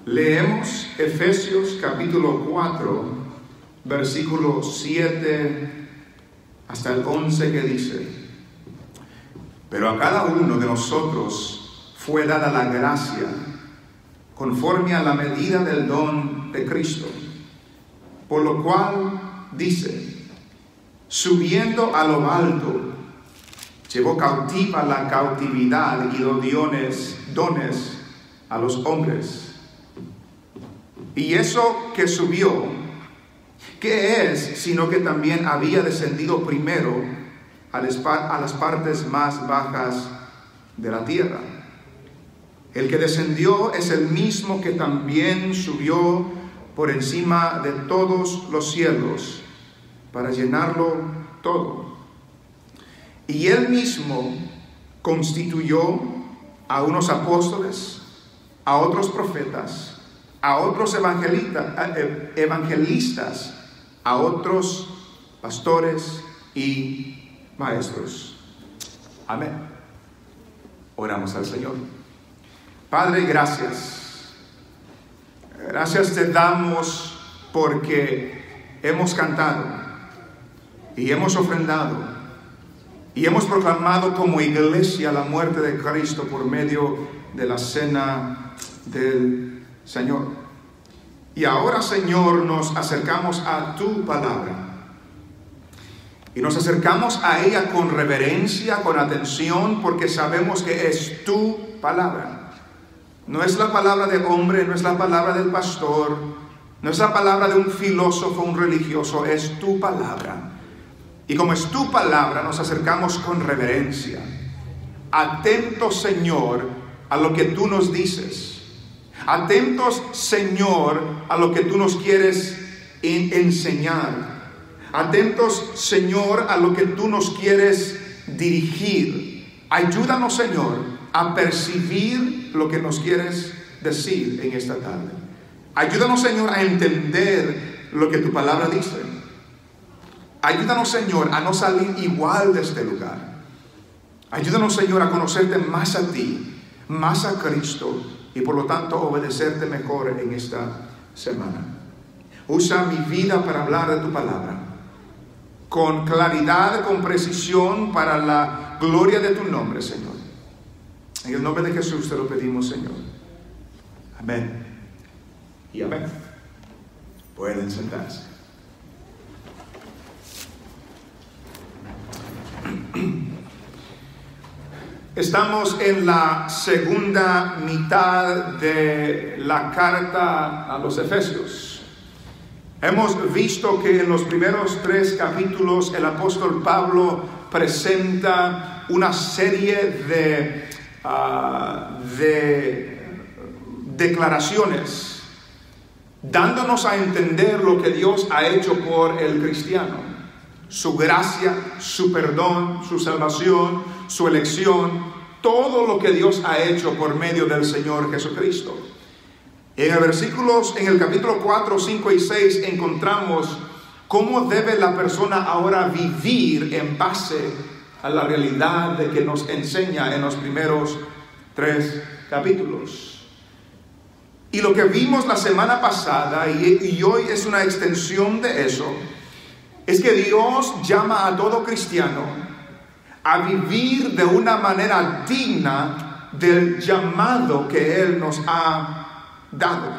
Leemos Efesios capítulo 4, versículo 7 hasta el 11, que dice: Pero a cada uno de nosotros fue dada la gracia conforme a la medida del don de Cristo, por lo cual dice: subiendo a lo alto, llevó cautiva la cautividad y los dones a los hombres. Y eso que subió, ¿qué es? Sino que también había descendido primero a las partes más bajas de la tierra. El que descendió es el mismo que también subió por encima de todos los cielos para llenarlo todo. Y él mismo constituyó a unos apóstoles, a otros profetas, a otros evangelistas, a otros pastores y maestros. Amén. Oramos al Señor. Padre, gracias. Gracias te damos porque hemos cantado y hemos ofrendado y hemos proclamado como iglesia la muerte de Cristo por medio de la cena del Señor. Y ahora, Señor, nos acercamos a tu palabra. Y nos acercamos a ella con reverencia, con atención, porque sabemos que es tu palabra. No es la palabra de hombre, no es la palabra del pastor, no es la palabra de un filósofo, un religioso, es tu palabra. Y como es tu palabra, nos acercamos con reverencia. Atentos, Señor, a lo que tú nos dices. Atentos, Señor, a lo que tú nos quieres enseñar. Atentos, Señor, a lo que tú nos quieres dirigir. Ayúdanos, Señor, a percibir lo que nos quieres decir en esta tarde. Ayúdanos, Señor, a entender lo que tu palabra dice. Ayúdanos, Señor, a no salir igual de este lugar. Ayúdanos, Señor, a conocerte más a ti, más a Cristo, y por lo tanto obedecerte mejor en esta semana. Usa mi vida para hablar de tu palabra, con claridad, con precisión, para la gloria de tu nombre, Señor. En el nombre de Jesús te lo pedimos, Señor. Amén y amén. Pueden sentarse. Estamos en la segunda mitad de la carta a los Efesios. Hemos visto que en los primeros 3 capítulos el apóstol Pablo presenta una serie de declaraciones, dándonos a entender lo que Dios ha hecho por el cristiano. Su gracia, su perdón, su salvación, su elección, todo lo que Dios ha hecho por medio del Señor Jesucristo. En el capítulo 4, 5 y 6 encontramos cómo debe la persona ahora vivir en base a la realidad de que nos enseña en los primeros 3 capítulos. Y lo que vimos la semana pasada y hoy es una extensión de eso, es que Dios llama a todo cristiano a vivir de una manera digna del llamado que Él nos ha dado,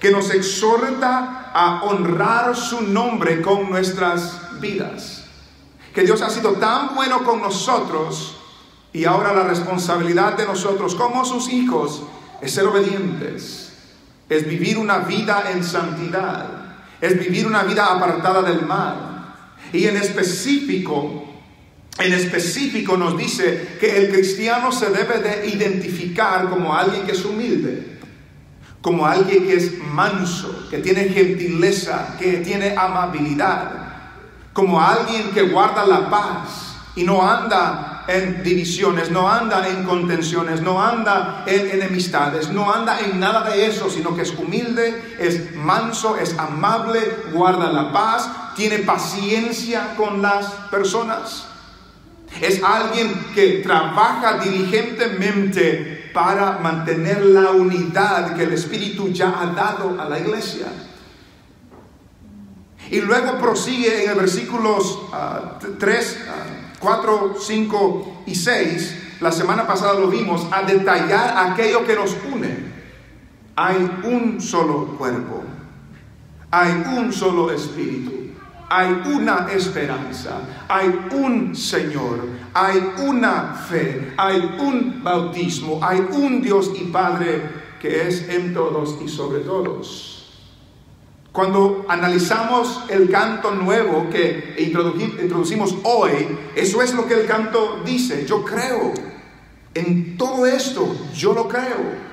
que nos exhorta a honrar su nombre con nuestras vidas, que Dios ha sido tan bueno con nosotros y ahora la responsabilidad de nosotros como sus hijos es ser obedientes, es vivir una vida en santidad, es vivir una vida apartada del mal. Y en específico nos dice que el cristiano se debe de identificar como alguien que es humilde, como alguien que es manso, que tiene gentileza, que tiene amabilidad, como alguien que guarda la paz y no anda en divisiones, no anda en contenciones, no anda en enemistades, no anda en nada de eso, sino que es humilde, es manso, es amable, guarda la paz, tiene paciencia con las personas. Es alguien que trabaja diligentemente para mantener la unidad que el Espíritu ya ha dado a la iglesia. Y luego prosigue en el versículos 3, 4, 5 y 6, la semana pasada lo vimos, a detallar aquello que nos une. Hay un solo cuerpo, hay un solo Espíritu, hay una esperanza, hay un Señor, hay una fe, hay un bautismo, hay un Dios y Padre que es en todos y sobre todos. Cuando analizamos el canto nuevo que introducimos hoy, eso es lo que el canto dice. Yo creo en todo esto, yo lo creo.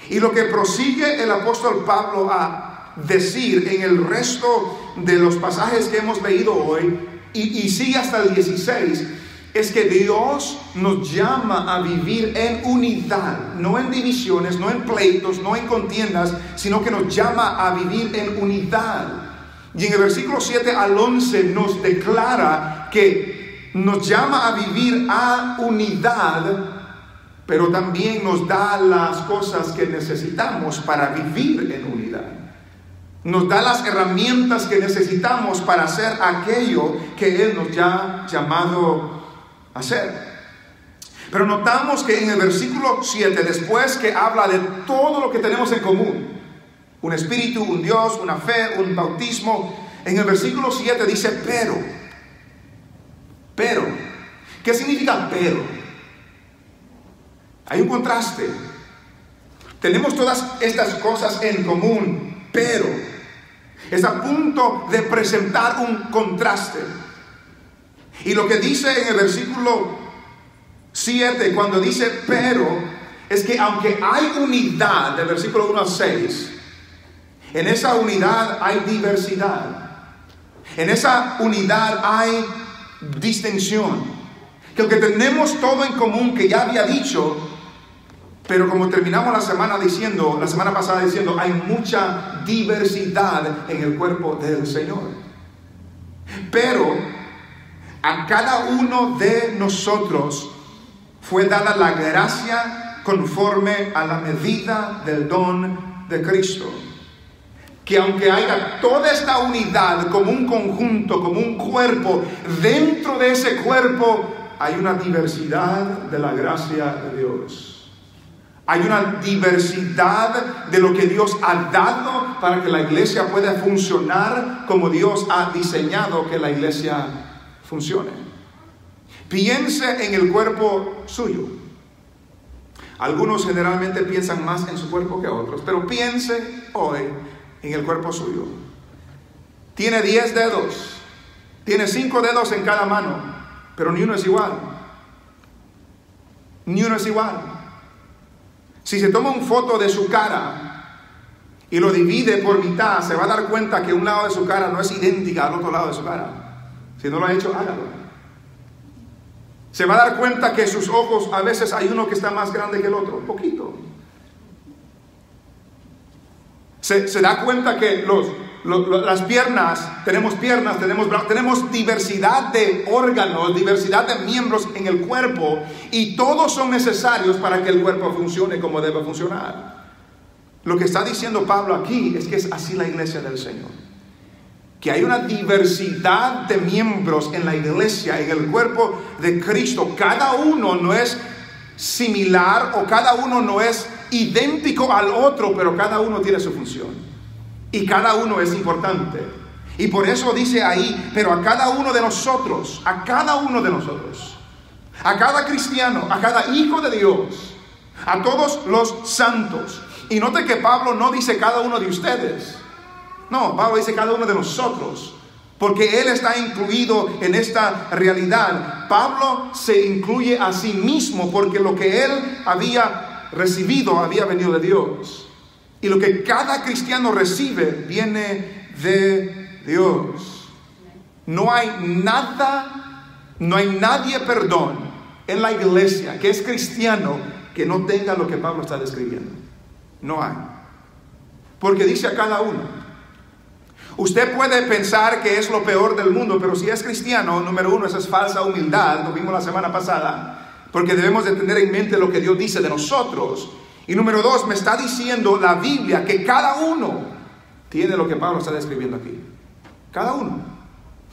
Y lo que prosigue el apóstol Pablo a decir en el resto de los pasajes que hemos leído hoy, y sigue hasta el 16, es que Dios nos llama a vivir en unidad, no en divisiones, no en pleitos, no en contiendas, sino que nos llama a vivir en unidad. Y en el versículo 7 al 11 nos declara que nos llama a vivir a unidad, pero también nos da las cosas que necesitamos para vivir en unidad. Nos da las herramientas que necesitamos para hacer aquello que Él nos ha llamado a hacer. Pero notamos que en el versículo 7, después que habla de todo lo que tenemos en común, un espíritu, un Dios, una fe, un bautismo, en el versículo 7 dice pero. ¿Qué significa pero? Hay un contraste. Tenemos todas estas cosas en común, pero es a punto de presentar un contraste. Y lo que dice en el versículo 7, cuando dice pero, es que aunque hay unidad, del versículo 1 al 6, en esa unidad hay diversidad. En esa unidad hay distinción. Que aunque tenemos todo en común, que ya había dicho, pero como terminamos la semana pasada diciendo, hay mucha diversidad en el cuerpo del Señor. Pero a cada uno de nosotros fue dada la gracia conforme a la medida del don de Cristo. Que aunque haya toda esta unidad como un conjunto, como un cuerpo, dentro de ese cuerpo hay una diversidad de la gracia de Dios. Hay una diversidad de lo que Dios ha dado para que la iglesia pueda funcionar como Dios ha diseñado que la iglesia funcione. Piense en el cuerpo suyo. Algunos generalmente piensan más en su cuerpo que otros, pero piense hoy en el cuerpo suyo. Tiene 10 dedos, tiene 5 dedos en cada mano, pero ni uno es igual. Ni uno es igual. Si se toma una foto de su cara y lo divide por mitad, se va a dar cuenta que un lado de su cara no es idéntica al otro lado de su cara. Si no lo ha hecho, hágalo. Se va a dar cuenta que sus ojos, a veces hay uno que está más grande que el otro, un poquito. Se da cuenta que las piernas, tenemos brazos, tenemos diversidad de órganos, diversidad de miembros en el cuerpo, y todos son necesarios para que el cuerpo funcione como debe funcionar. Lo que está diciendo Pablo aquí es que es así la iglesia del Señor. Que hay una diversidad de miembros en la iglesia, en el cuerpo de Cristo. Cada uno no es similar o cada uno no es idéntico al otro, pero cada uno tiene su función. Y cada uno es importante. Y por eso dice ahí, pero a cada uno de nosotros, a cada cristiano, a cada hijo de Dios, a todos los santos. Y note que Pablo no dice cada uno de ustedes. No, Pablo dice cada uno de nosotros, porque él está incluido en esta realidad. Pablo se incluye a sí mismo porque lo que él había recibido había venido de Dios. Y lo que cada cristiano recibe viene de Dios. No hay nadie, perdón, en la iglesia que es cristiano que no tenga lo que Pablo está describiendo. No hay. Porque dice a cada uno. Usted puede pensar que es lo peor del mundo, pero si es cristiano, número uno, esa es falsa humildad, lo vimos la semana pasada. porque debemos de tener en mente lo que Dios dice de nosotros. Y número 2, me está diciendo la Biblia que cada uno tiene lo que Pablo está describiendo aquí. Cada uno.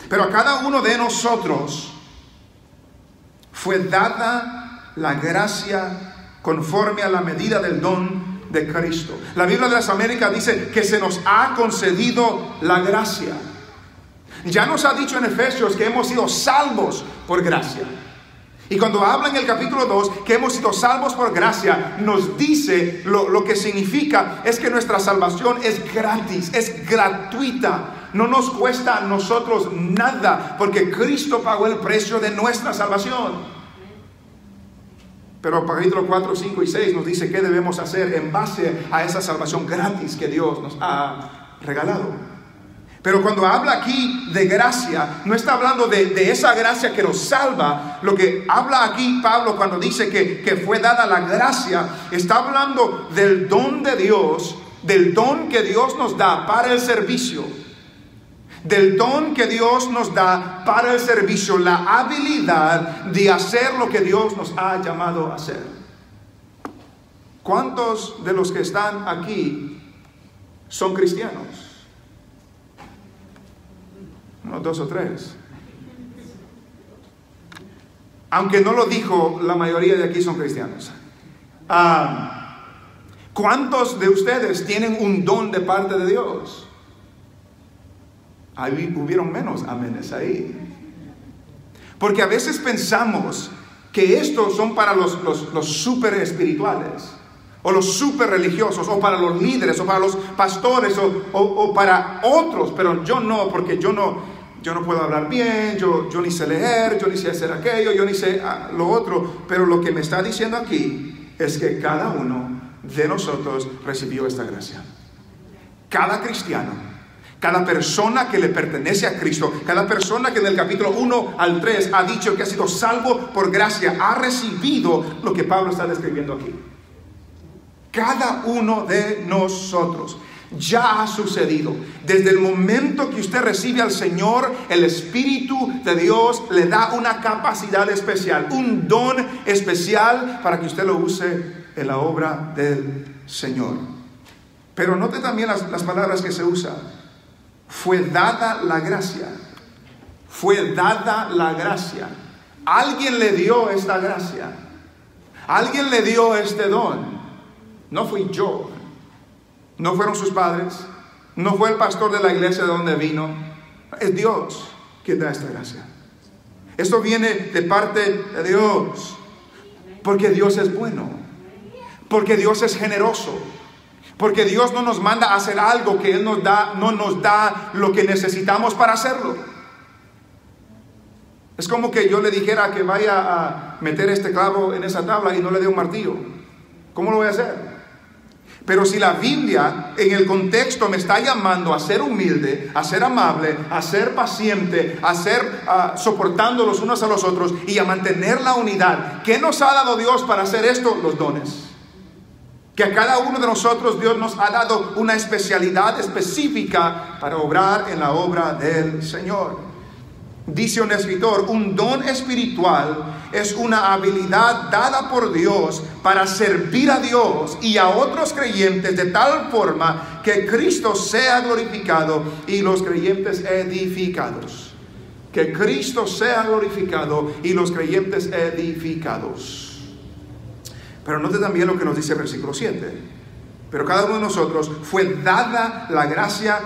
Pero a cada uno de nosotros fue dada la gracia conforme a la medida del don de Cristo. La Biblia de las Américas dice que se nos ha concedido la gracia. Ya nos ha dicho en Efesios que hemos sido salvos por gracia. Y cuando habla en el capítulo 2 que hemos sido salvos por gracia, nos dice lo que significa es que nuestra salvación es gratis, es gratuita. No nos cuesta a nosotros nada, porque Cristo pagó el precio de nuestra salvación. Pero capítulo 4, 5 y 6 nos dice qué debemos hacer en base a esa salvación gratis que Dios nos ha regalado. Pero cuando habla aquí de gracia, no está hablando de esa gracia que nos salva. Lo que habla aquí Pablo cuando dice que fue dada la gracia, está hablando del don de Dios, del don que Dios nos da para el servicio. Del don que Dios nos da para el servicio, la habilidad de hacer lo que Dios nos ha llamado a hacer. ¿Cuántos de los que están aquí son cristianos? Unos 2 o 3. Aunque no lo dijo, la mayoría de aquí son cristianos. ¿Cuántos de ustedes tienen un don de parte de Dios? Ahí hubieron menos amenes ahí. Porque a veces pensamos que estos son para los súper espirituales, o los súper religiosos, o para los líderes, o para los pastores, o para otros. Pero yo no, porque yo no puedo hablar bien, yo ni sé leer, yo ni sé hacer aquello, yo ni sé lo otro. Pero lo que me está diciendo aquí es que cada uno de nosotros recibió esta gracia. Cada cristiano, cada persona que le pertenece a Cristo, cada persona que en el capítulo 1 al 3 ha dicho que ha sido salvo por gracia, ha recibido lo que Pablo está describiendo aquí. Cada uno de nosotros. Ya ha sucedido. Desde el momento que usted recibe al Señor, el Espíritu de Dios le da una capacidad especial, un don especial para que usted lo use en la obra del Señor. Pero note también las palabras que se usan. Fue dada la gracia. Fue dada la gracia. Alguien le dio esta gracia. Alguien le dio este don. No fui yo. No fueron sus padres. No fue el pastor de la iglesia de donde vino. Es Dios quien da esta gracia. Esto viene de parte de Dios. Porque Dios es bueno. Porque Dios es generoso. Porque Dios no nos manda a hacer algo que Él nos da, no nos da lo que necesitamos para hacerlo. Es como que yo le dijera que vaya a meter este clavo en esa tabla y no le dé un martillo. ¿Cómo lo voy a hacer? Pero si la Biblia en el contexto me está llamando a ser humilde, a ser amable, a ser paciente, a ser soportando los unos a los otros y a mantener la unidad, ¿qué nos ha dado Dios para hacer esto? Los dones. Que a cada uno de nosotros Dios nos ha dado una especialidad específica para obrar en la obra del Señor. Dice un escritor, un don espiritual es una habilidad dada por Dios para servir a Dios y a otros creyentes de tal forma que Cristo sea glorificado y los creyentes edificados. Que Cristo sea glorificado y los creyentes edificados. Pero note también lo que nos dice el versículo 7. Pero cada uno de nosotros fue dada la gracia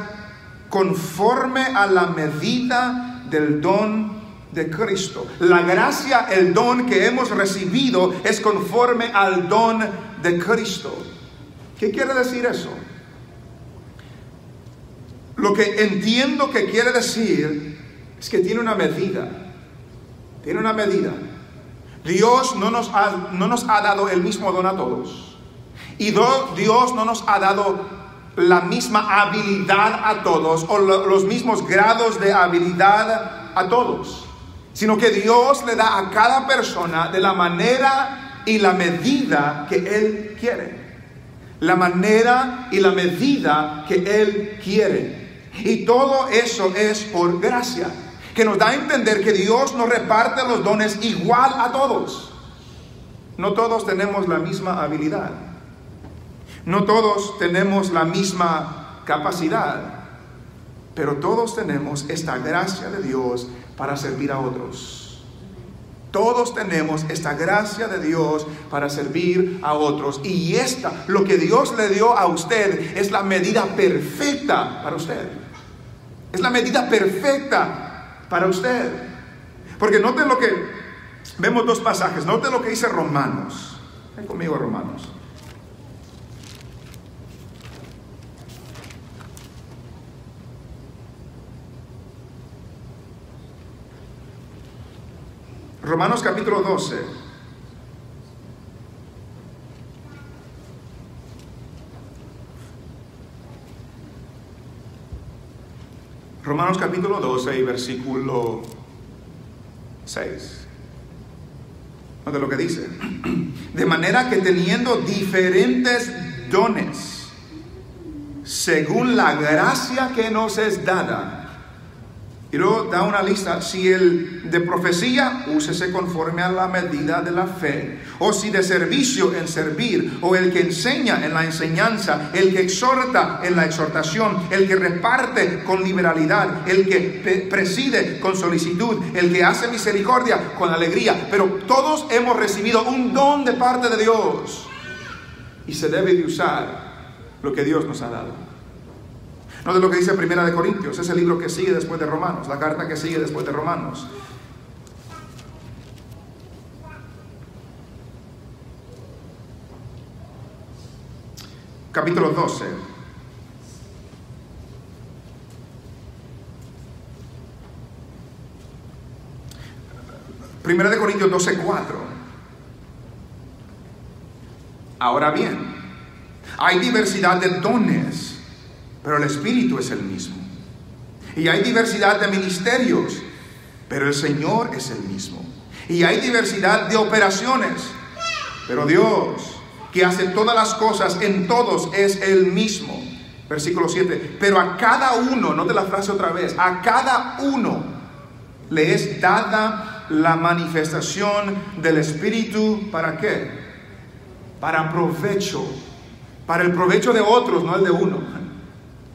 conforme a la medida del don de Cristo. La gracia, el don que hemos recibido es conforme al don de Cristo. ¿Qué quiere decir eso? Lo que entiendo que quiere decir es que tiene una medida. Tiene una medida. Dios no nos ha dado el mismo don a todos. Y Dios no nos ha dado la misma habilidad a todos o los mismos grados de habilidad a todos, sino que Dios le da a cada persona de la manera y la medida que Él quiere. La manera y la medida que Él quiere. Y todo eso es por gracia, que nos da a entender que Dios no reparte los dones igual a todos. No todos tenemos la misma habilidad. No todos tenemos la misma capacidad. Pero todos tenemos esta gracia de Dios para servir a otros. Todos tenemos esta gracia de Dios para servir a otros. Y lo que Dios le dio a usted, es la medida perfecta para usted. Es la medida perfecta para usted. Porque noten lo que, vemos dos pasajes. Noten lo que dice Romanos. Ven conmigo a Romanos. Romanos capítulo 12. Romanos capítulo 12 y versículo 6. Note lo que dice. De manera que teniendo diferentes dones, según la gracia que nos es dada. Y luego da una lista. Si el de profecía, úsese conforme a la medida de la fe. O si de servicio, en servir. O el que enseña, en la enseñanza. El que exhorta, en la exhortación. El que reparte, con liberalidad. El que preside, con solicitud. El que hace misericordia, con alegría. Pero todos hemos recibido un don de parte de Dios. Y se debe de usar lo que Dios nos ha dado. No de lo que dice Primera de Corintios, es el libro que sigue después de Romanos, la carta que sigue después de Romanos. Capítulo 12. Primera de Corintios 12:4. Ahora bien, hay diversidad de dones, pero el Espíritu es el mismo. Y hay diversidad de ministerios, pero el Señor es el mismo. Y hay diversidad de operaciones, pero Dios, que hace todas las cosas en todos, es el mismo. Versículo 7. Pero a cada uno, note la frase otra vez, a cada uno le es dada la manifestación del Espíritu. ¿Para qué? Para provecho. Para el provecho de otros, no el de uno.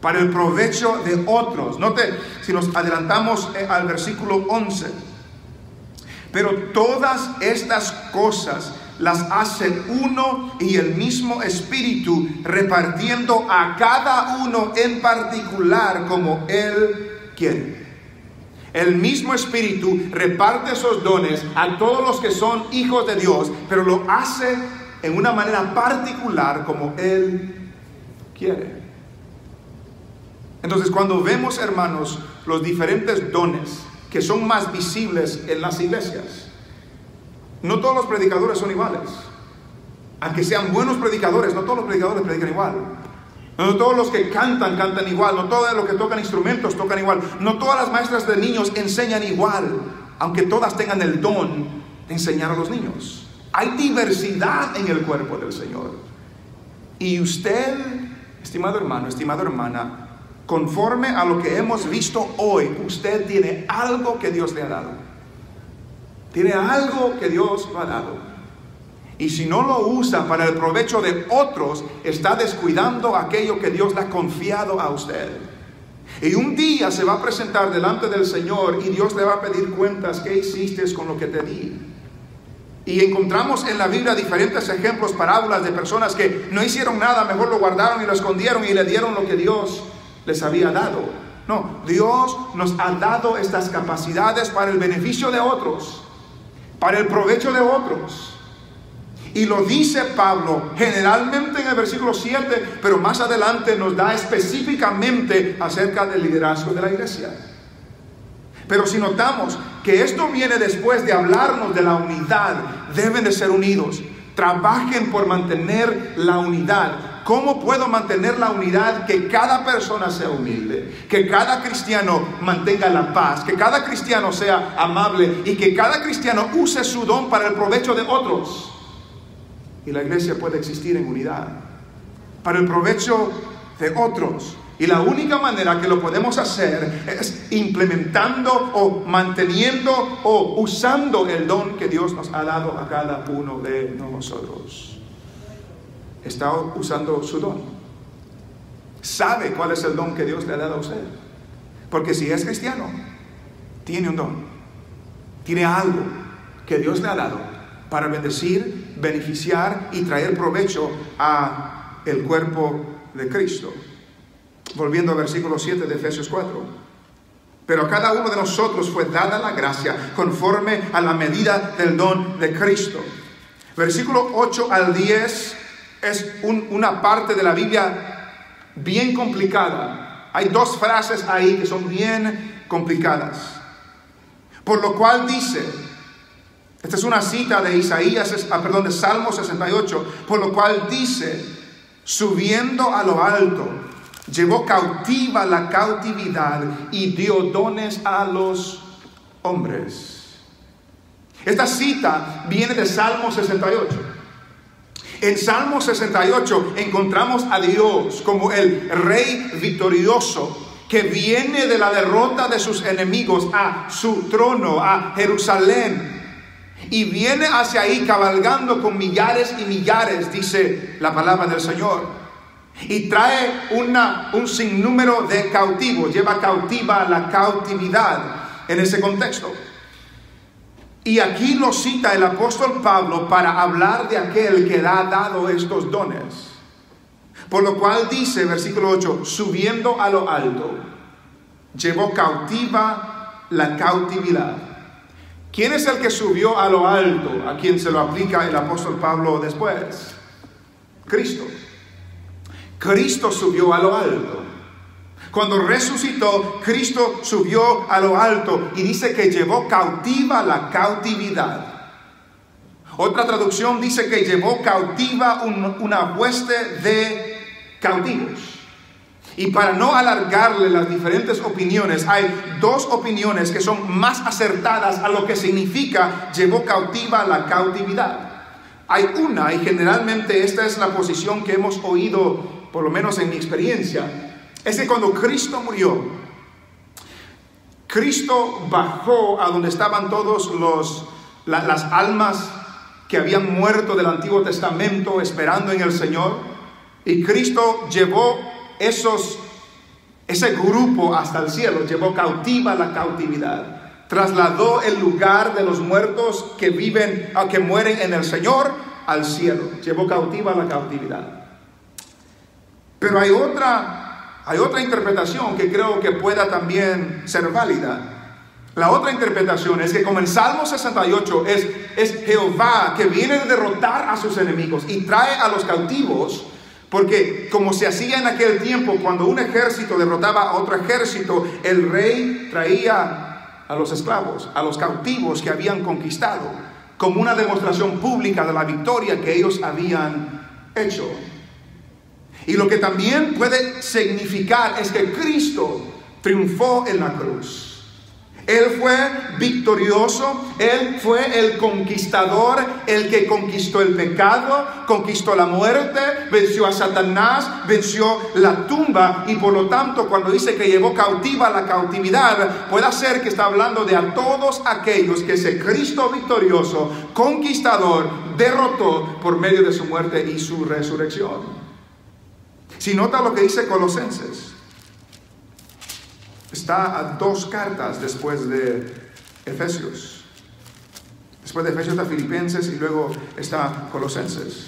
Para el provecho de otros. Note, si nos adelantamos al versículo 11. Pero todas estas cosas las hace uno y el mismo Espíritu, repartiendo a cada uno en particular como Él quiere. El mismo Espíritu reparte esos dones a todos los que son hijos de Dios, pero lo hace en una manera particular como Él quiere. Entonces, cuando vemos, hermanos, los diferentes dones que son más visibles en las iglesias, no todos los predicadores son iguales. Aunque sean buenos predicadores, no todos los predicadores predican igual. No todos los que cantan igual. No todos los que tocan instrumentos tocan igual. No todas las maestras de niños enseñan igual, aunque todas tengan el don de enseñar a los niños. Hay diversidad en el cuerpo del Señor. Y usted, estimado hermano, estimada hermana, conforme a lo que hemos visto hoy, usted tiene algo que Dios le ha dado. Tiene algo que Dios le ha dado. Y si no lo usa para el provecho de otros, está descuidando aquello que Dios le ha confiado a usted. Y un día se va a presentar delante del Señor y Dios le va a pedir cuentas. ¿Qué hiciste con lo que te di? Y encontramos en la Biblia diferentes ejemplos, parábolas de personas que no hicieron nada, mejor lo guardaron y lo escondieron y le dieron lo que Dios les había dado. No, Dios nos ha dado estas capacidades para el beneficio de otros, para el provecho de otros. Y lo dice Pablo generalmente en el versículo 7, pero más adelante nos da específicamente acerca del liderazgo de la iglesia. Pero si notamos que esto viene después de hablarnos de la unidad, deben de ser unidos. Trabajen por mantener la unidad. ¿Cómo puedo mantener la unidad? Que cada persona sea humilde, que cada cristiano mantenga la paz, que cada cristiano sea amable y que cada cristiano use su don para el provecho de otros. Y la iglesia puede existir en unidad, para el provecho de otros. Y la única manera que lo podemos hacer es implementando o manteniendo o usando el don que Dios nos ha dado a cada uno de nosotros. Está usando su don. Sabe cuál es el don que Dios le ha dado a usted. Porque si es cristiano, tiene un don. Tiene algo que Dios le ha dado para bendecir, beneficiar y traer provecho a el cuerpo de Cristo. Volviendo al versículo 7 de Efesios 4. Pero a cada uno de nosotros fue dada la gracia conforme a la medida del don de Cristo. Versículo 8 al 10 es una parte de la Biblia bien complicada. Hay dos frases ahí que son bien complicadas. Por lo cual dice, esta es una cita de de Salmo 68, por lo cual dice, subiendo a lo alto, llevó cautiva la cautividad y dio dones a los hombres. Esta cita viene de Salmo 68. En Salmo 68 encontramos a Dios como el Rey victorioso que viene de la derrota de sus enemigos a su trono, a Jerusalén. Y viene hacia ahí cabalgando con millares y millares, dice la palabra del Señor. Y trae un sinnúmero de cautivos, lleva cautiva la cautividad en ese contexto. Y aquí lo cita el apóstol Pablo para hablar de aquel que ha dado estos dones. Por lo cual dice, versículo 8, subiendo a lo alto, llevó cautiva la cautividad. ¿Quién es el que subió a lo alto? A quien se lo aplica el apóstol Pablo después. Cristo. Cristo subió a lo alto. Cuando resucitó, Cristo subió a lo alto y dice que llevó cautiva la cautividad. Otra traducción dice que llevó cautiva una hueste de cautivos. Y para no alargarle las diferentes opiniones, hay dos opiniones que son más acertadas a lo que significa llevó cautiva la cautividad. Hay una, y generalmente esta es la posición que hemos oído, por lo menos en mi experiencia, es que cuando Cristo murió, Cristo bajó a donde estaban todos las almas que habían muerto del Antiguo Testamento esperando en el Señor, y Cristo llevó ese grupo hasta el cielo, llevó cautiva la cautividad, trasladó el lugar de los muertos que mueren en el Señor al cielo, llevó cautiva la cautividad. Pero hay otra interpretación que creo que pueda también ser válida. La otra interpretación es que como en Salmo 68 es Jehová que viene a derrotar a sus enemigos y trae a los cautivos, porque como se hacía en aquel tiempo, cuando un ejército derrotaba a otro ejército, el rey traía a los esclavos, a los cautivos que habían conquistado, como una demostración pública de la victoria que ellos habían hecho. Y lo que también puede significar es que Cristo triunfó en la cruz. Él fue victorioso, Él fue el conquistador, el que conquistó el pecado, conquistó la muerte, venció a Satanás, venció la tumba. Y por lo tanto, cuando dice que llevó cautiva la cautividad, puede ser que está hablando de a todos aquellos que ese Cristo victorioso, conquistador, derrotó por medio de su muerte y su resurrección. Si nota lo que dice Colosenses, está a dos cartas después de Efesios. Después de Efesios está Filipenses y luego está Colosenses.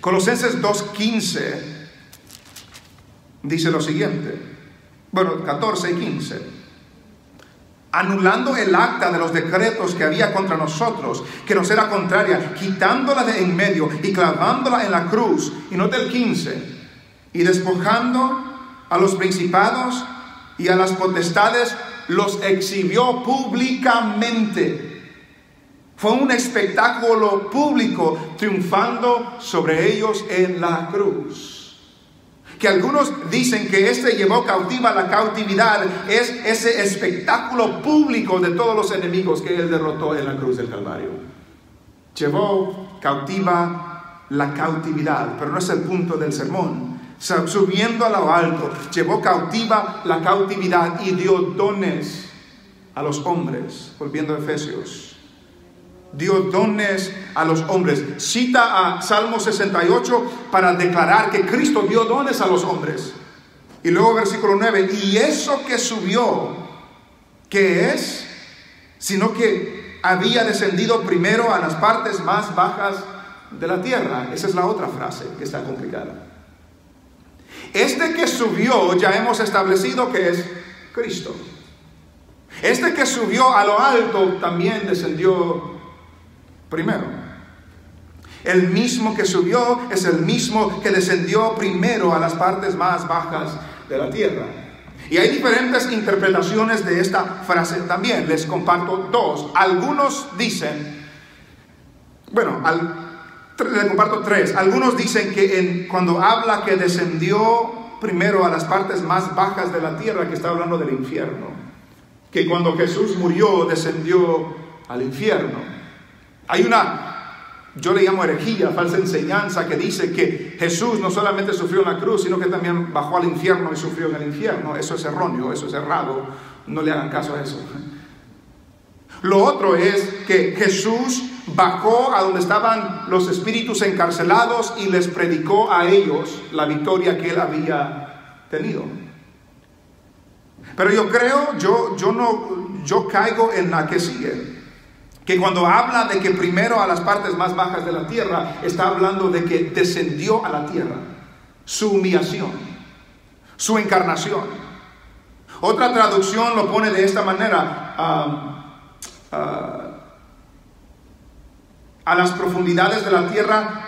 Colosenses 2:15 dice lo siguiente, 14 y 15. Anulando el acta de los decretos que había contra nosotros, que nos era contraria, quitándola de en medio y clavándola en la cruz. Y nota el 15. Y despojando a los principados y a las potestades, los exhibió públicamente. Fue un espectáculo público, triunfando sobre ellos en la cruz. Que algunos dicen que llevó cautiva la cautividad es ese espectáculo público de todos los enemigos que él derrotó en la cruz del Calvario. Llevó cautiva la cautividad, pero no es el punto del sermón, subiendo a lo alto, llevó cautiva la cautividad y dio dones a los hombres. Volviendo a Efesios, dio dones a los hombres. Cita a Salmo 68 para declarar que Cristo dio dones a los hombres. Y luego versículo 9, y eso que subió, ¿qué es? Sino que había descendido primero a las partes más bajas de la tierra. Esa es la otra frase que está complicada. Este que subió ya hemos establecido que es Cristo. Este que subió a lo alto también descendió primero. El mismo que subió es el mismo que descendió primero a las partes más bajas de la tierra. Y hay diferentes interpretaciones de esta frase también. Les comparto dos. Algunos dicen, les comparto tres. Algunos dicen que cuando habla que descendió primero a las partes más bajas de la tierra, que está hablando del infierno. Que cuando Jesús murió, descendió al infierno. Hay yo le llamo herejía, falsa enseñanza, que dice que Jesús no solamente sufrió en la cruz, sino que también bajó al infierno y sufrió en el infierno. Eso es erróneo, eso es errado. No le hagan caso a eso. Lo otro es que Jesús bajó a donde estaban los espíritus encarcelados y les predicó a ellos la victoria que él había tenido. Pero yo creo, yo caigo en la que sigue. Que cuando habla de que primero a las partes más bajas de la tierra, está hablando de que descendió a la tierra. Su humillación, su encarnación. Otra traducción lo pone de esta manera: a las profundidades de la tierra,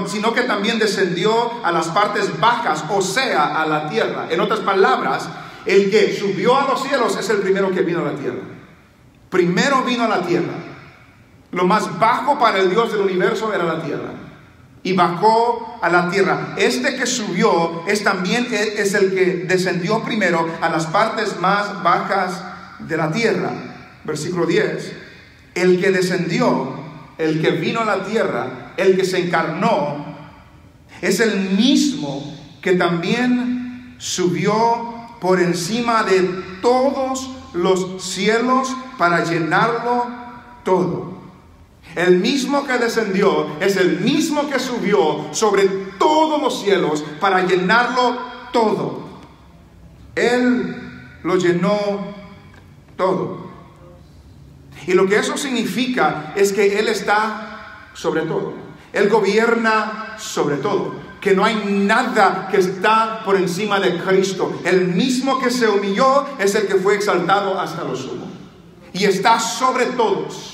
sino que también descendió a las partes bajas, o sea, a la tierra. En otras palabras, el que subió a los cielos es el primero que vino a la tierra. Primero vino a la tierra. Lo más bajo para el Dios del universo era la tierra. Y bajó a la tierra. Este que subió también es el que descendió primero a las partes más bajas de la tierra. Versículo 10. El que descendió, el que vino a la tierra, el que se encarnó, es el mismo que también subió por encima de todos los cielos para llenarlo todo. El mismo que descendió es el mismo que subió sobre todos los cielos para llenarlo todo. Él lo llenó todo. Y lo que eso significa es que Él está sobre todo. Él gobierna sobre todo. Que no hay nada que está por encima de Cristo. El mismo que se humilló es el que fue exaltado hasta lo sumo. Y está sobre todos.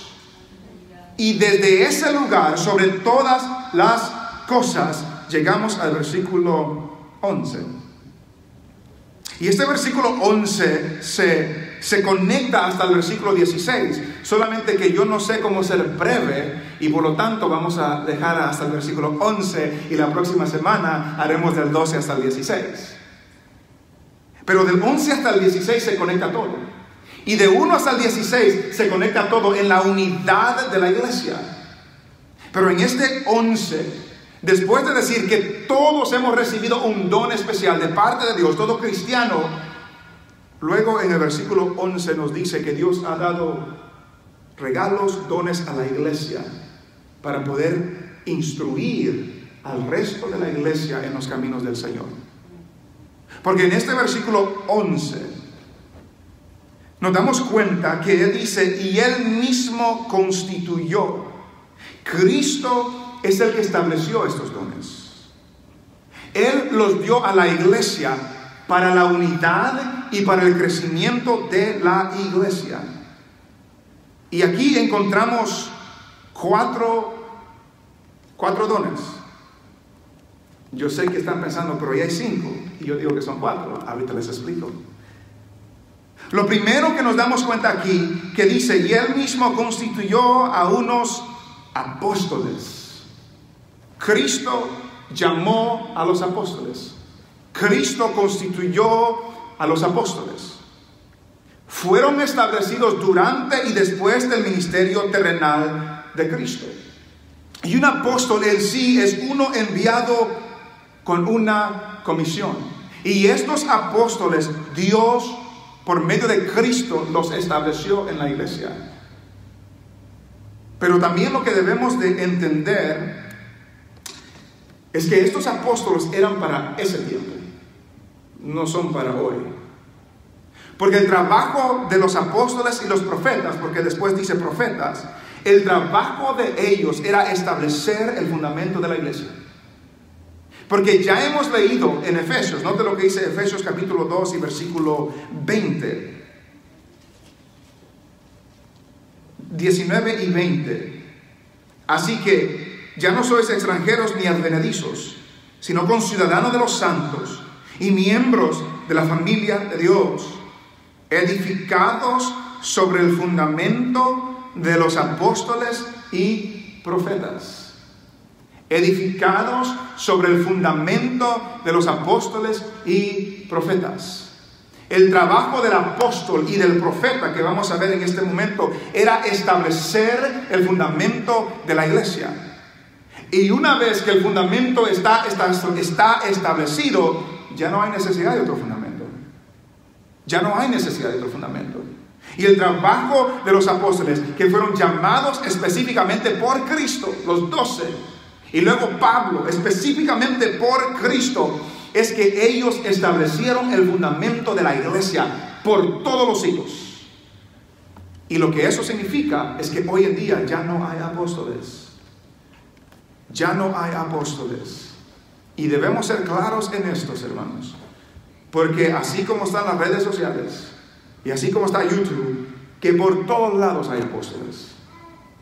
Y desde ese lugar, sobre todas las cosas, llegamos al versículo 11. Y este versículo 11 se conecta hasta el versículo 16. Solamente que yo no sé cómo ser breve, y por lo tanto vamos a dejar hasta el versículo 11, y la próxima semana haremos del 12 hasta el 16. Pero del 11 hasta el 16 se conecta todo. Y de 1 hasta el 16 se conecta todo en la unidad de la iglesia. Pero en este 11, después de decir que todos hemos recibido un don especial de parte de Dios, todo cristiano, luego en el versículo 11 nos dice que Dios ha dado regalos, dones a la iglesia para poder instruir al resto de la iglesia en los caminos del Señor. Porque en este versículo 11 nos damos cuenta que Él dice, y Él mismo constituyó. Cristo es el que estableció estos dones. Él los dio a la iglesia para la unidad y para el crecimiento de la iglesia. Y aquí encontramos cuatro dones. Yo sé que están pensando, pero ya hay 5. Y yo digo que son 4. Ahorita les explico. Lo primero que nos damos cuenta aquí, que dice, y Él mismo constituyó a unos apóstoles. Cristo llamó a los apóstoles. Cristo constituyó a los apóstoles. Fueron establecidos durante y después del ministerio terrenal de Cristo. Y un apóstol en sí es uno enviado con una comisión. Y estos apóstoles, Dios, por medio de Cristo, los estableció en la iglesia. Pero también lo que debemos de entender es que estos apóstoles eran para ese tiempo, no son para hoy. Porque el trabajo de los apóstoles y los profetas, porque después dice profetas, el trabajo de ellos era establecer el fundamento de la iglesia. Porque ya hemos leído en Efesios, note lo que dice Efesios capítulo 2 y versículo 20, 19 y 20. Así que ya no sois extranjeros ni advenedizos, sino conciudadanos de los santos y miembros de la familia de Dios, edificados sobre el fundamento de los apóstoles y profetas. Edificados sobre el fundamento de los apóstoles y profetas. El trabajo del apóstol y del profeta que vamos a ver en este momento era establecer el fundamento de la iglesia. Y una vez que el fundamento está establecido, ya no hay necesidad de otro fundamento. Ya no hay necesidad de otro fundamento. Y el trabajo de los apóstoles, que fueron llamados específicamente por Cristo, los 12, y luego Pablo, específicamente por Cristo, es que ellos establecieron el fundamento de la iglesia por todos los siglos. Y lo que eso significa es que hoy en día ya no hay apóstoles. Ya no hay apóstoles. Y debemos ser claros en estos, hermanos. Porque así como están las redes sociales, y así como está YouTube, que por todos lados hay apóstoles.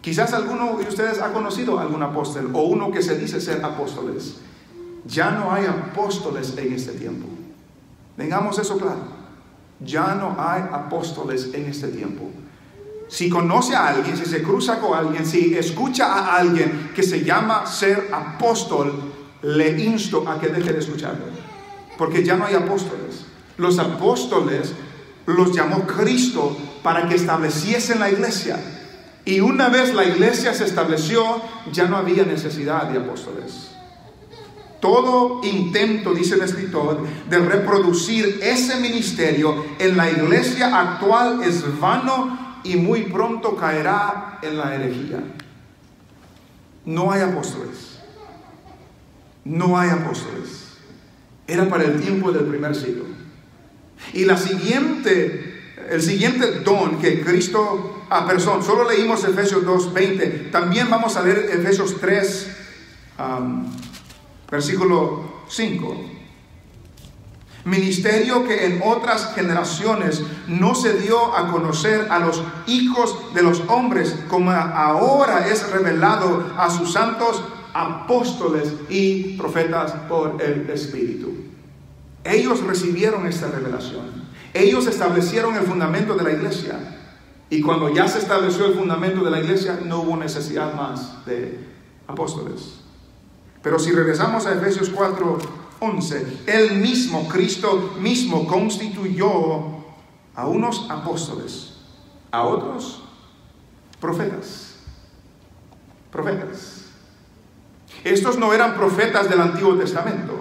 Quizás alguno de ustedes ha conocido a algún apóstol o uno que se dice ser apóstoles. Ya no hay apóstoles en este tiempo. Tengamos eso claro. Ya no hay apóstoles en este tiempo. Si conoce a alguien, si se cruza con alguien, si escucha a alguien que se llama ser apóstol, le insto a que deje de escucharlo. Porque ya no hay apóstoles. Los apóstoles los llamó Cristo para que estableciesen la iglesia. Y una vez la iglesia se estableció, ya no había necesidad de apóstoles. Todo intento, dice el escritor, de reproducir ese ministerio en la iglesia actual es vano y muy pronto caerá en la herejía. No hay apóstoles. No hay apóstoles. Era para el tiempo del primer siglo. Y el siguiente don que Cristo... solo leímos Efesios 2:20. También vamos a leer Efesios 3, versículo 5. Ministerio que en otras generaciones no se dio a conocer a los hijos de los hombres, como ahora es revelado a sus santos apóstoles y profetas por el Espíritu. Ellos recibieron esta revelación. Ellos establecieron el fundamento de la iglesia. Y cuando ya se estableció el fundamento de la iglesia, no hubo necesidad más de apóstoles. Pero si regresamos a Efesios 4:11, Él mismo, Cristo mismo, constituyó a unos apóstoles, a otros profetas. Profetas. Estos no eran profetas del Antiguo Testamento.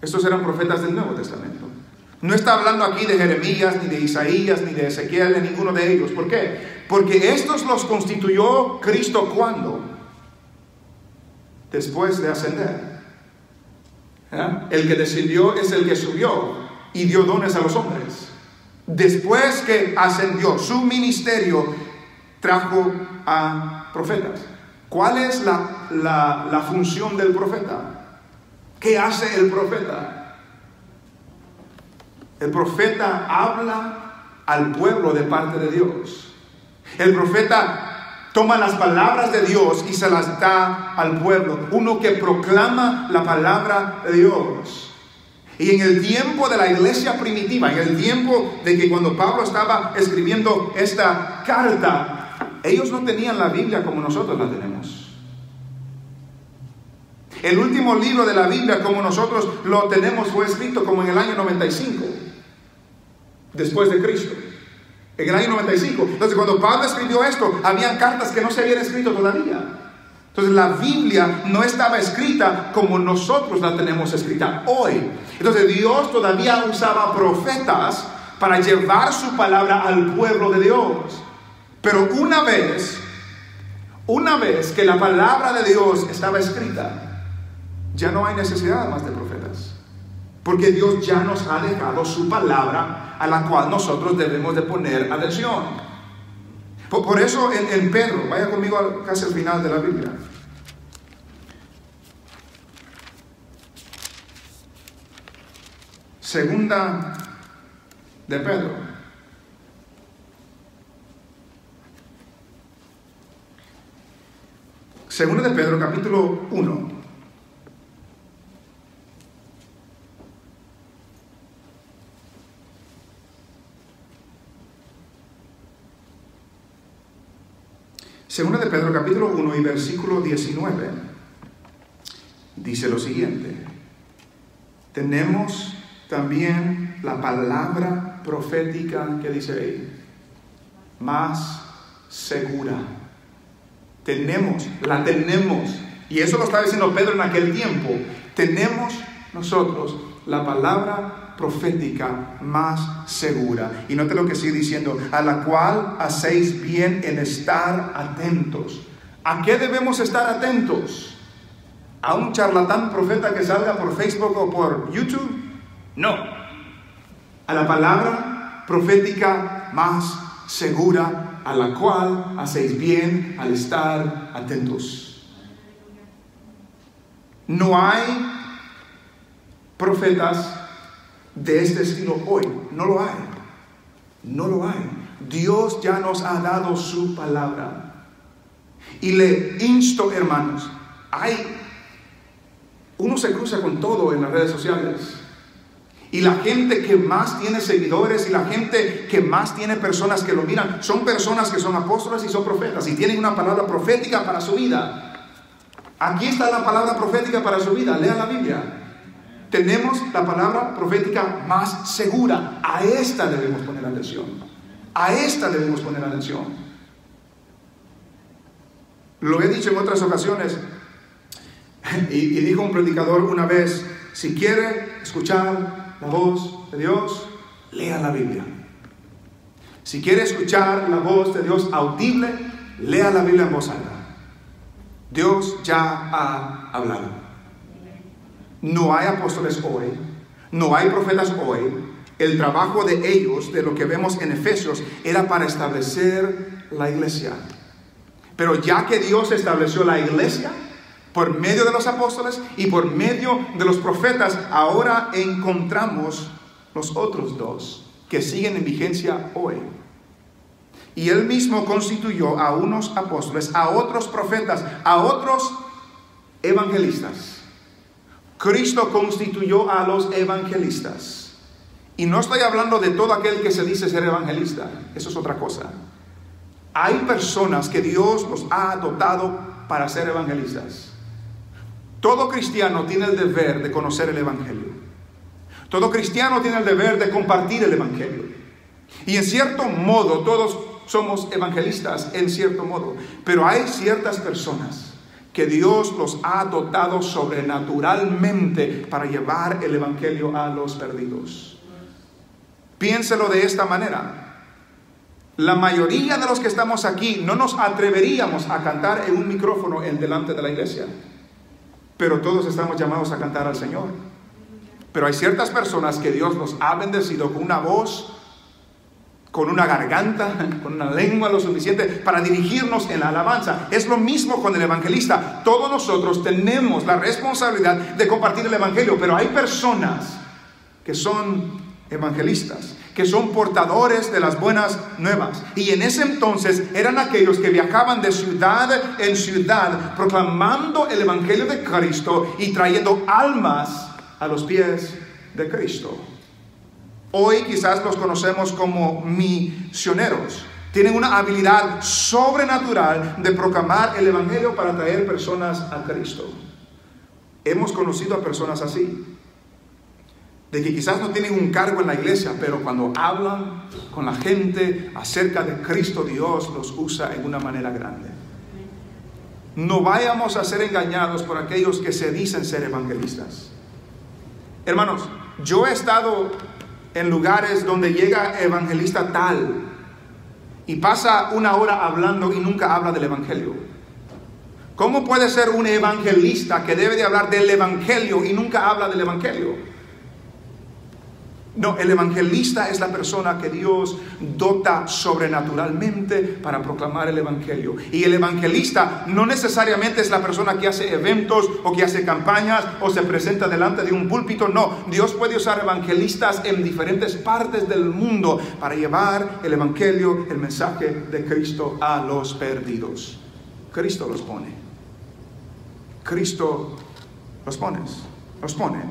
Estos eran profetas del Nuevo Testamento. No está hablando aquí de Jeremías, ni de Isaías, ni de Ezequiel, de ninguno de ellos. ¿Por qué? Porque estos los constituyó Cristo, ¿cuándo? Después de ascender. El que descendió es el que subió y dio dones a los hombres. Después que ascendió, su ministerio trajo a profetas. ¿Cuál es la función del profeta? ¿Qué hace el profeta? El profeta habla al pueblo de parte de Dios. El profeta toma las palabras de Dios y se las da al pueblo. Uno que proclama la palabra de Dios. Y en el tiempo de la iglesia primitiva, en el tiempo de que cuando Pablo estaba escribiendo esta carta, ellos no tenían la Biblia como nosotros la tenemos. El último libro de la Biblia como nosotros lo tenemos fue escrito como en el año 95. Después de Cristo, en el año 95. Entonces cuando Pablo escribió esto, habían cartas que no se habían escrito todavía. Entonces la Biblia no estaba escrita como nosotros la tenemos escrita hoy. Entonces Dios todavía usaba profetas para llevar su palabra al pueblo de Dios. Pero una vez que la palabra de Dios estaba escrita, ya no hay necesidad más de profetas. Porque Dios ya nos ha dejado su palabra a la cual nosotros debemos de poner atención. Por eso en Pedro, vaya conmigo casi al final de la Biblia. Segunda de Pedro. Segunda de Pedro, capítulo 1. Segunda de Pedro, capítulo 1 y versículo 19. Dice lo siguiente: tenemos también la palabra profética, que dice ahí, más segura. La tenemos. Y eso lo estaba diciendo Pedro en aquel tiempo. Tenemos nosotros la palabra profética más segura. Y note lo que sigue diciendo: a la cual hacéis bien en estar atentos. ¿A qué debemos estar atentos? ¿A un charlatán profeta que salga por Facebook o por YouTube? No. A la palabra profética más segura, a la cual hacéis bien al estar atentos. No hay profetas de este estilo hoy. No lo hay. No lo hay. Dios ya nos ha dado su palabra. Y le insto, hermanos, uno se cruza con todo en las redes sociales. Y la gente que más tiene seguidores y la gente que más tiene personas que lo miran, son personas que son apóstoles y son profetas y tienen una palabra profética para su vida. Aquí está la palabra profética para su vida. Lea la Biblia. Tenemos la palabra profética más segura. A esta debemos poner atención. A esta debemos poner atención. Lo he dicho en otras ocasiones. Y dijo un predicador una vez: si quiere escuchar la voz de Dios, lea la Biblia. Si quiere escuchar la voz de Dios audible, lea la Biblia en voz alta. Dios ya ha hablado. No hay apóstoles hoy, no hay profetas hoy. El trabajo de ellos, de lo que vemos en Efesios, era para establecer la iglesia. Pero ya que Dios estableció la iglesia por medio de los apóstoles y por medio de los profetas, ahora encontramos los otros dos que siguen en vigencia hoy. Y Él mismo constituyó a unos apóstoles, a otros profetas, a otros evangelistas. Cristo constituyó a los evangelistas. Y no estoy hablando de todo aquel que se dice ser evangelista. Eso es otra cosa. Hay personas que Dios los ha dotado para ser evangelistas. Todo cristiano tiene el deber de conocer el evangelio. Todo cristiano tiene el deber de compartir el evangelio. Y en cierto modo todos somos evangelistas, en cierto modo. Pero hay ciertas personas que Dios los ha dotado sobrenaturalmente para llevar el evangelio a los perdidos. Piénselo de esta manera: la mayoría de los que estamos aquí no nos atreveríamos a cantar en un micrófono en delante de la iglesia, pero todos estamos llamados a cantar al Señor. Pero hay ciertas personas que Dios nos ha bendecido con una voz, con una garganta, con una lengua lo suficiente para dirigirnos en la alabanza. Es lo mismo con el evangelista. Todos nosotros tenemos la responsabilidad de compartir el evangelio, pero hay personas que son evangelistas, que son portadores de las buenas nuevas. Y en ese entonces eran aquellos que viajaban de ciudad en ciudad proclamando el evangelio de Cristo y trayendo almas a los pies de Cristo. Hoy quizás los conocemos como misioneros. Tienen una habilidad sobrenatural de proclamar el evangelio para traer personas a Cristo. Hemos conocido a personas así, de que quizás no tienen un cargo en la iglesia, pero cuando hablan con la gente acerca de Cristo, Dios los usa en una manera grande. no vayamos a ser engañados por aquellos que se dicen ser evangelistas. Hermanos, yo he estado en lugares donde llega evangelista tal y pasa una hora hablando y nunca habla del evangelio. ¿Cómo puede ser un evangelista que debe de hablar del evangelio y nunca habla del evangelio? No, el evangelista es la persona que Dios dota sobrenaturalmente para proclamar el evangelio. Y el evangelista no necesariamente es la persona que hace eventos o que hace campañas o se presenta delante de un púlpito. No, Dios puede usar evangelistas en diferentes partes del mundo para llevar el evangelio, el mensaje de Cristo a los perdidos. Cristo los pone. Cristo los pone.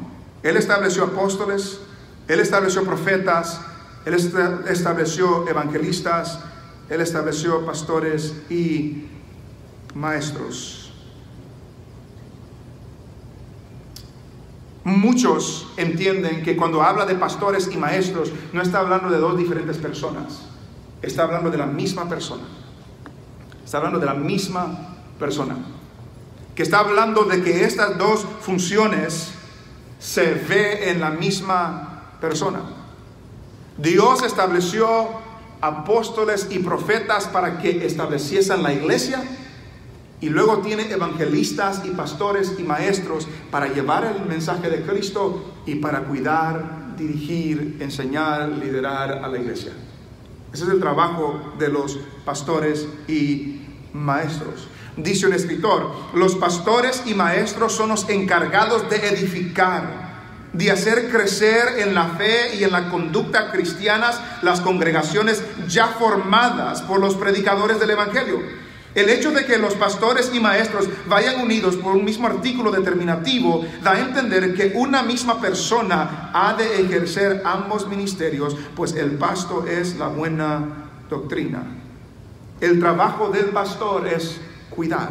Él estableció apóstoles, Él estableció profetas, Él estableció evangelistas, Él estableció pastores y maestros. Muchos entienden que cuando habla de pastores y maestros, no está hablando de dos diferentes personas. Está hablando de la misma persona. Está hablando de la misma persona. Que está hablando de que estas dos funciones se ve en la misma persona. Dios estableció apóstoles y profetas para que estableciesen la iglesia, y luego tiene evangelistas y pastores y maestros para llevar el mensaje de Cristo y para cuidar, dirigir, enseñar, liderar a la iglesia. Ese es el trabajo de los pastores y maestros. Dice un escritor: los pastores y maestros son los encargados de edificar, de hacer crecer en la fe y en la conducta cristianas las congregaciones ya formadas por los predicadores del evangelio. El hecho de que los pastores y maestros vayan unidos por un mismo artículo determinativo da a entender que una misma persona ha de ejercer ambos ministerios, pues el pasto es la buena doctrina. El trabajo del pastor es cuidar.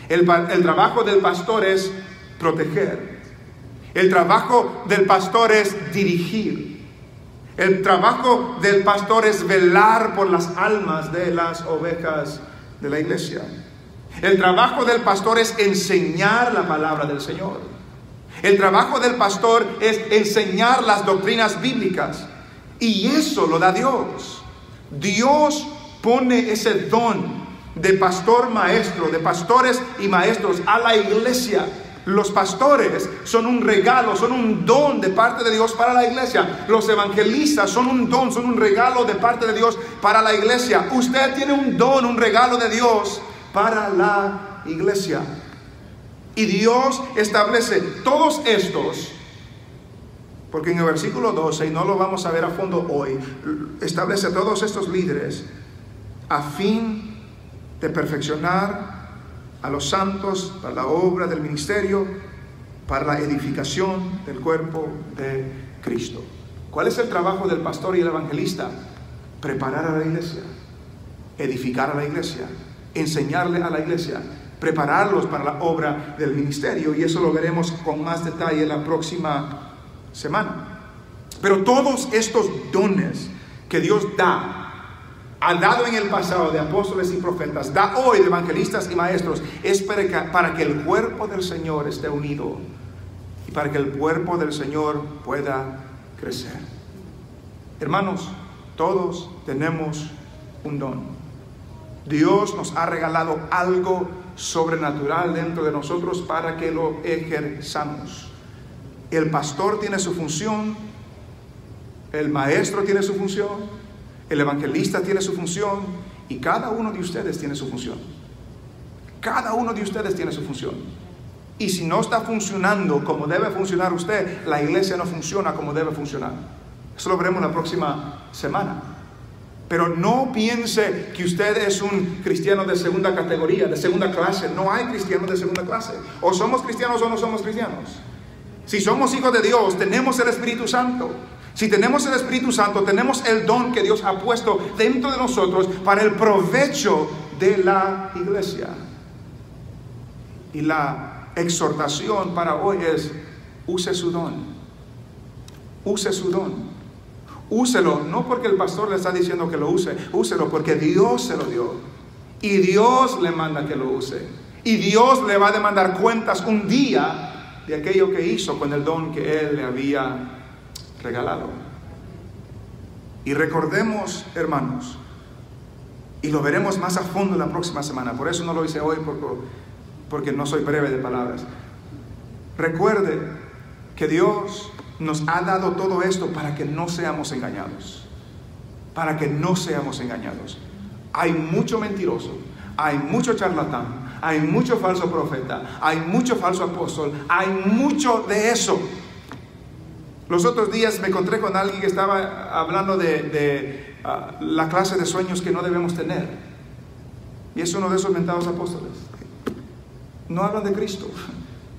El trabajo del pastor es proteger. El trabajo del pastor es dirigir. El trabajo del pastor es velar por las almas de las ovejas de la iglesia. El trabajo del pastor es enseñar la palabra del Señor. El trabajo del pastor es enseñar las doctrinas bíblicas. Y eso lo da Dios. Dios pone ese don de pastor maestro, de pastores y maestros a la iglesia. Los pastores son un regalo, son un don de parte de Dios para la iglesia. Los evangelistas son un don, son un regalo de parte de Dios para la iglesia. Usted tiene un don, un regalo de Dios para la iglesia. Y Dios establece todos estos, porque en el versículo 12, y no lo vamos a ver a fondo hoy, establece a todos estos líderes a fin de perfeccionar a los santos para la obra del ministerio, para la edificación del cuerpo de Cristo. ¿Cuál es el trabajo del pastor y el evangelista? Preparar a la iglesia, edificar a la iglesia, enseñarle a la iglesia, prepararlos para la obra del ministerio, y eso lo veremos con más detalle la próxima semana. Pero todos estos dones que Dios ha dado en el pasado de apóstoles y profetas, da hoy de evangelistas y maestros, es para que el cuerpo del Señor esté unido y para que el cuerpo del Señor pueda crecer. Hermanos, todos tenemos un don. Dios nos ha regalado algo sobrenatural dentro de nosotros para que lo ejerzamos. El pastor tiene su función, el maestro tiene su función, el evangelista tiene su función, y cada uno de ustedes tiene su función. Cada uno de ustedes tiene su función. Y si no está funcionando como debe funcionar usted, la iglesia no funciona como debe funcionar. Eso lo veremos la próxima semana. Pero no piense que usted es un cristiano de segunda categoría, de segunda clase. No hay cristianos de segunda clase. O somos cristianos o no somos cristianos. Si somos hijos de Dios, tenemos el Espíritu Santo. Si tenemos el Espíritu Santo, tenemos el don que Dios ha puesto dentro de nosotros para el provecho de la iglesia. Y la exhortación para hoy es: use su don. Use su don. Úselo, no porque el pastor le está diciendo que lo use, úselo porque Dios se lo dio. Y Dios le manda que lo use. Y Dios le va a demandar cuentas un día de aquello que hizo con el don que Él le había regalado. Y recordemos, hermanos, y lo veremos más a fondo la próxima semana. Por eso no lo hice hoy, porque no soy breve de palabras. Recuerde que Dios nos ha dado todo esto para que no seamos engañados. Para que no seamos engañados. Hay mucho mentiroso, hay mucho charlatán, hay mucho falso profeta, hay mucho falso apóstol, hay mucho de eso. Los otros días me encontré con alguien que estaba hablando de la clase de sueños que no debemos tener. Y es uno de esos mentados apóstoles. No hablan de Cristo,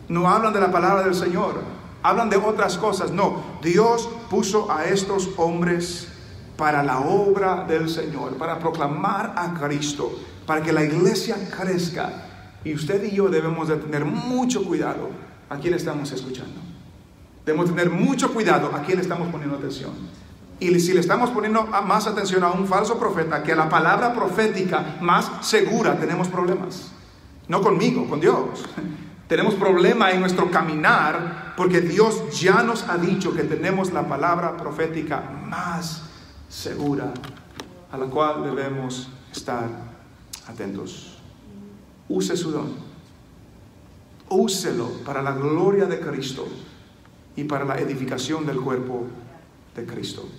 no hablan de la palabra del Señor, hablan de otras cosas. No, Dios puso a estos hombres para la obra del Señor, para proclamar a Cristo, para que la iglesia crezca. Y usted y yo debemos de tener mucho cuidado a quién estamos escuchando. Debemos tener mucho cuidado a quién estamos poniendo atención. Y si le estamos poniendo más atención a un falso profeta que a la palabra profética más segura, tenemos problemas. No conmigo, con Dios. Tenemos problemas en nuestro caminar, porque Dios ya nos ha dicho que tenemos la palabra profética más segura, a la cual debemos estar atentos. Use su don. Úselo para la gloria de Cristo y para la edificación del cuerpo de Cristo.